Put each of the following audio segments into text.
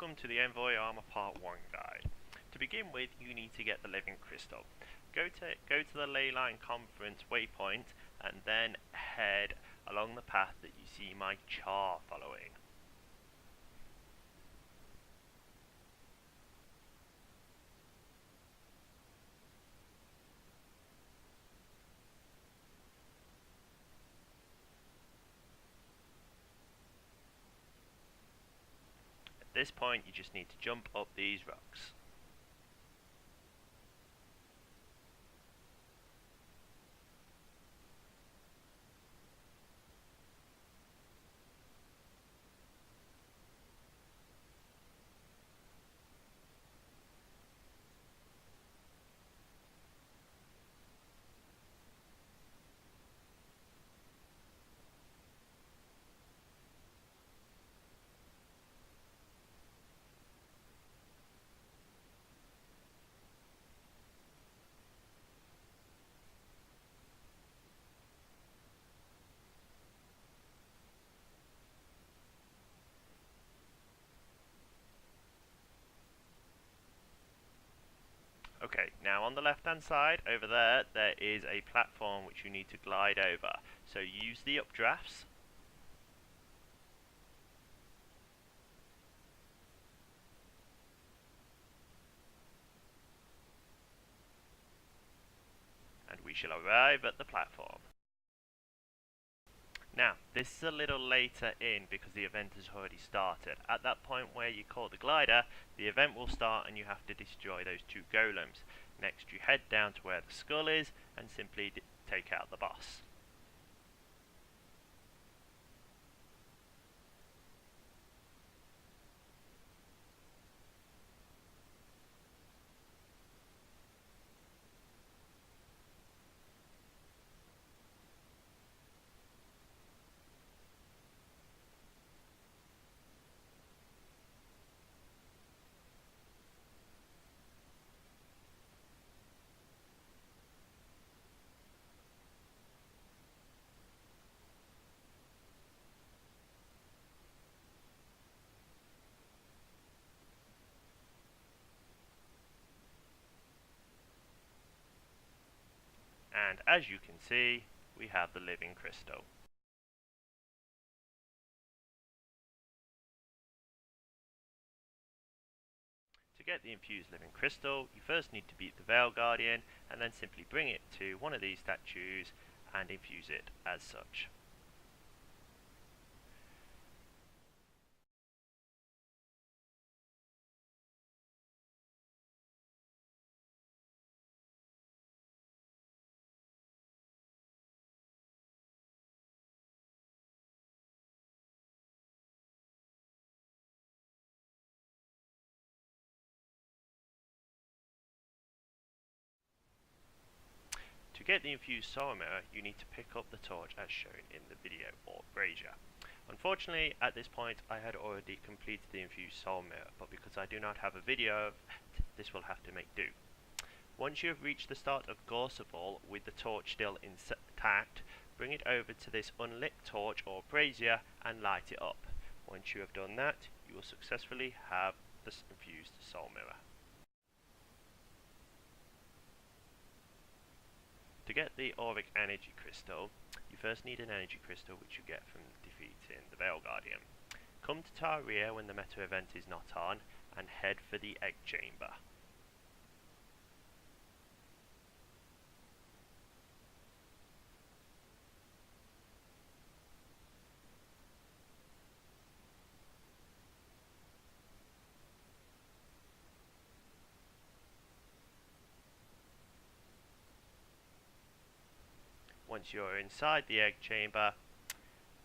welcome to the Envoy Armour Part 1 guide. To begin with, you need to get the living crystal. Go to the Leyline Conference waypoint and then head along the path that you see my char following. At this point, you just need to jump up these rocks. Okay, now on the left hand side over there is a platform which you need to glide over. So use the updrafts. And we shall arrive at the platform. Now, this is a little later in because the event has already started. At that point where you call the glider, the event will start and you have to destroy those two golems. Next you head down to where the skull is and simply take out the boss. And as you can see, we have the living crystal. To get the infused living crystal, you first need to beat the Veil Guardian and then simply bring it to one of these statues and infuse it as such. To get the infused soul mirror, you need to pick up the torch as shown in the video, or brazier. Unfortunately, at this point I had already completed the infused soul mirror, but because I do not have a video of it, this will have to make do. Once you have reached the start of Gorseval with the torch still intact, bring it over to this unlit torch or brazier and light it up. Once you have done that, you will successfully have the infused soul mirror. To get the auric energy crystal, you first need an energy crystal which you get from defeating the Veil Guardian. Come to Taria when the meta event is not on and head for the egg chamber. Once you're inside the egg chamber,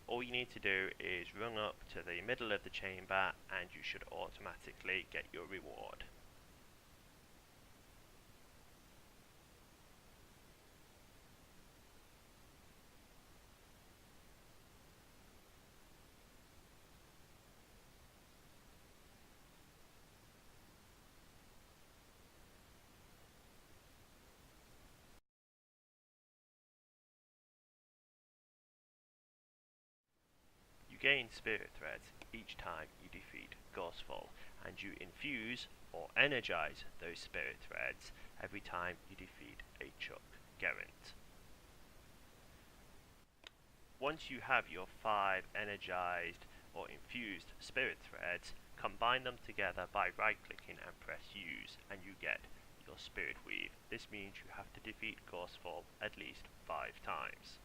all you need to do is run up to the middle of the chamber and you should automatically get your reward. You gain spirit threads each time you defeat Gorseval, and you infuse or energize those spirit threads every time you defeat a Chuck Gerent. Once you have your 5 energized or infused spirit threads, combine them together by right-clicking and press use, and you get your spirit weave. This means you have to defeat Gorsefall at least 5 times.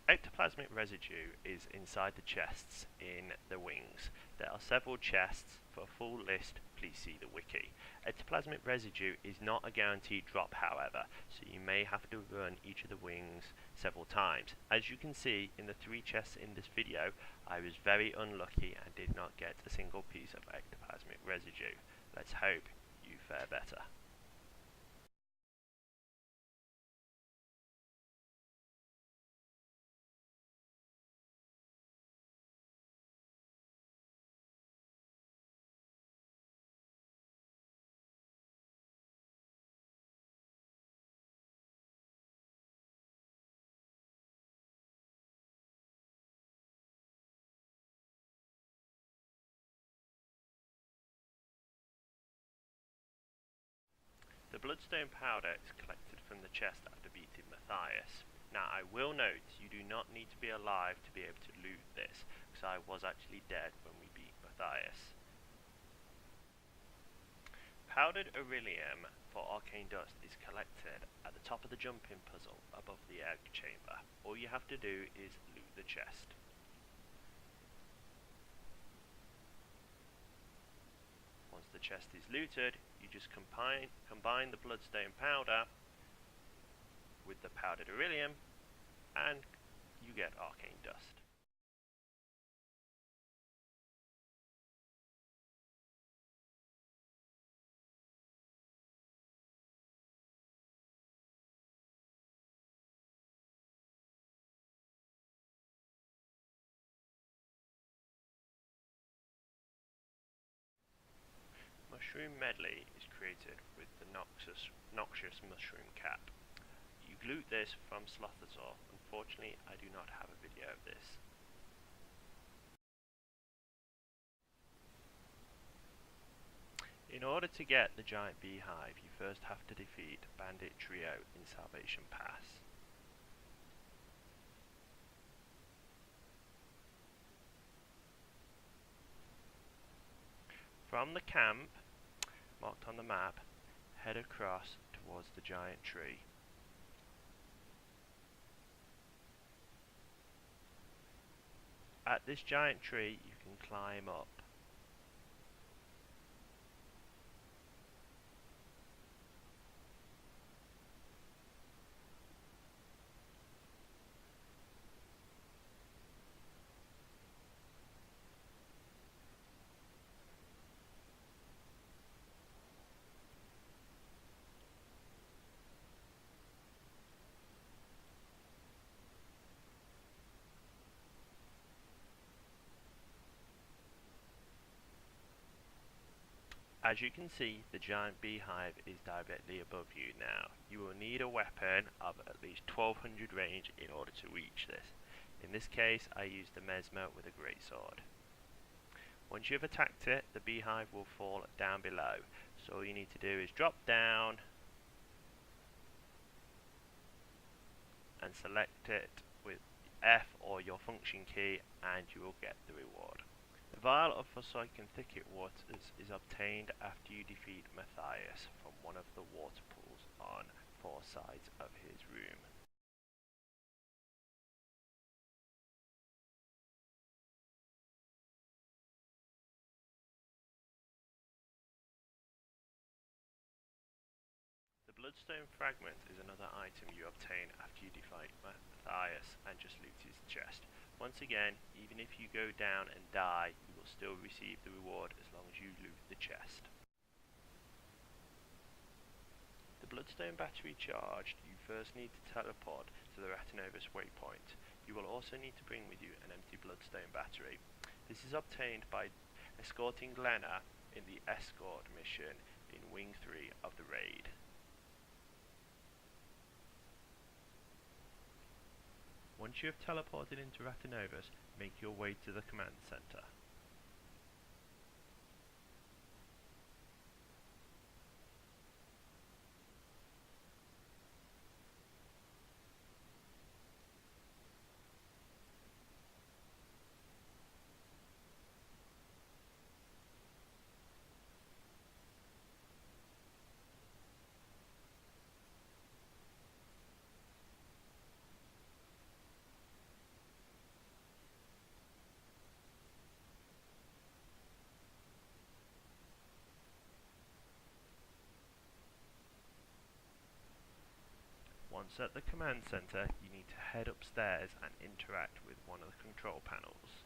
Ectoplasmic residue is inside the chests in the wings. There are several chests. For a full list, please see the wiki. Ectoplasmic residue is not a guaranteed drop, however, so you may have to run each of the wings several times. As you can see in the 3 chests in this video, I was very unlucky and did not get a single piece of ectoplasmic residue. Let's hope you fare better. The Bloodstone Powder is collected from the chest after beating Matthias. Now I will note you do not need to be alive to be able to loot this, because I was actually dead when we beat Matthias. Powdered Beryllium for Arcane Dust is collected at the top of the jumping puzzle above the egg chamber. All you have to do is loot the chest. Once the chest is looted, you just combine the Bloodstone Powder with the Powdered Beryllium and you get Arcane Dust. Mushroom Medley is created with the noxious mushroom cap. You loot this from Slothazor. Unfortunately, I do not have a video of this. In order to get the giant beehive, you first have to defeat Bandit Trio in Salvation Pass. From the camp marked on the map, head across towards the giant tree. At this giant tree you can climb up. As you can see, the giant beehive is directly above you now. You will need a weapon of at least 1200 range in order to reach this. In this case, I used the Mesmer with a greatsword. Once you have attacked it, the beehive will fall down below. So all you need to do is drop down and select it with F or your function key and you will get the reward. The vial of Forsaken Thicket Waters is obtained after you defeat Matthias from one of the water pools on 4 sides of his room. The Bloodstone Fragment is another item you obtain after you defeat Matthias and just loot his chest. Once again, even if you go down and die, you will still receive the reward as long as you loot the chest. The Bloodstone Battery charged, you first need to teleport to the Ratinovus waypoint. You will also need to bring with you an empty Bloodstone Battery. This is obtained by escorting Glenna in the escort mission in Wing 3 of the raid. Once you have teleported into Ratinovus, make your way to the command center. Once at the command center, you need to head upstairs and interact with one of the control panels.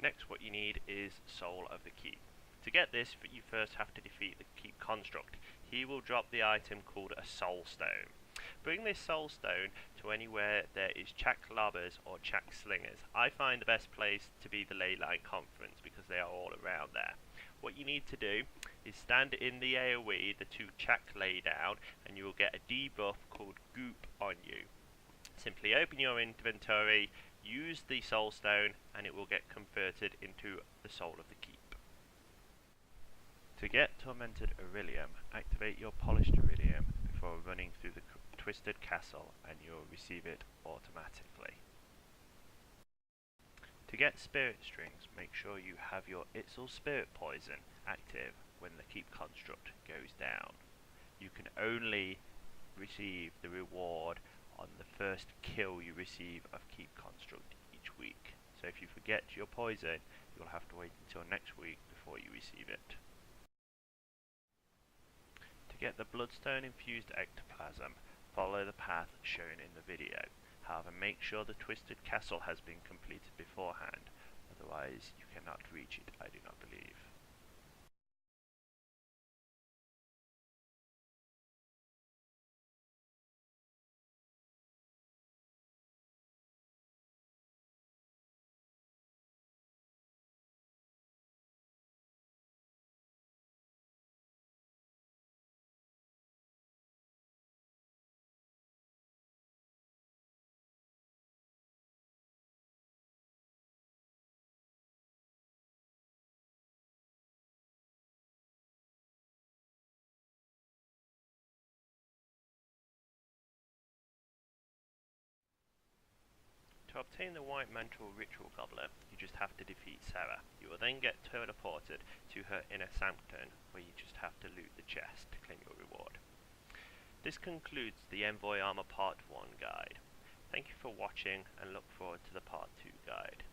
Next, what you need is Soul of the Keep. To get this, you first have to defeat the Keep construct. He will drop the item called a Soul Stone. Bring this Soul Stone to anywhere there is Chak Lobbers or Chak Slingers. I find the best place to be the Leyline Conference because they are all around there. What you need to do is stand in the AoE, the 2 Chak laydown, and you will get a debuff called Goop on you. Simply open your inventory, use the Soul Stone, and it will get converted into the Soul of the Keep. To get Tormented Aurelium, activate your Polished Aurelium before running through the Twisted Castle, and you'll receive it automatically. To get Spirit Strings, make sure you have your Itzel Spirit Poison active when the Keep construct goes down. You can only receive the reward on the first kill you receive of Keep construct each week. So if you forget your poison, you'll have to wait until next week before you receive it. To get the Bloodstone Infused Ectoplasm, follow the path shown in the video. However, make sure the Twisted Castle has been completed beforehand, otherwise you cannot reach it, I do not believe. To obtain the White Mantle Ritual Goblet, you just have to defeat Sarah. You will then get teleported to her inner sanctum, where you just have to loot the chest to claim your reward. This concludes the Envoy Armour Part 1 guide. Thank you for watching and look forward to the Part 2 guide.